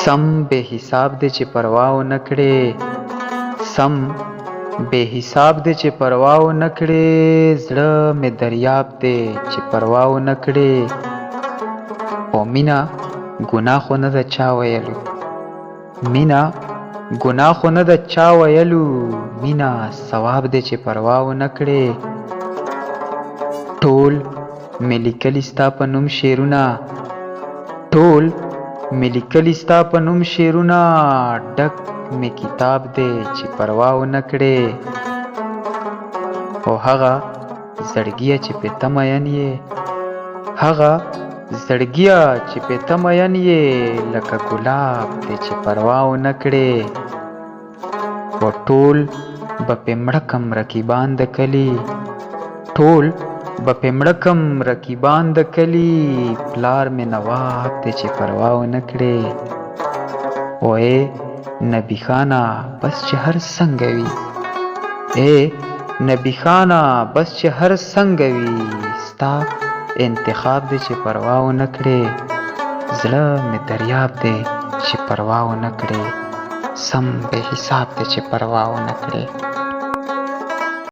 سم بے حساب دې چې پروا ونه کړې، سم بے حساب دې چې پروا ونه کړې، زړه مې دریاب دې چې پروا ونه کړې. او مینا ګناه خو نه ده چا ویلو، مینا ګناه خو نه ده چا ویلو، مینا ثواب دې چې پروا ونه کړې. ټول مې لیکلي ستا په نوم شعرونه، ټول مې لیکلي ستا په نوم شعرونه، ډک مې کتاب دی چې پروا ونه کړې. او هغه زړګیه چې په ته مین یې، هغه زړګیه چې په ته مین یې، لکه ګلاب دی چې پروا ونه کړې. او ټول به په مړه کم رقیبان د کلي، ټول به په مړه کم رقیبان د کلي، پلار مې نواب دی چې پروا ونه کړې. او ای نبی خانه بس چې هر څنګه وي، ای نبی خانه بس چې هر څنګه وي، ستا انتخاب دی چې پروا ونه کړې. زړه مې دریاب دی چې پروا ونه کړې، سم بے حساب دی چې پروا ونه کړې.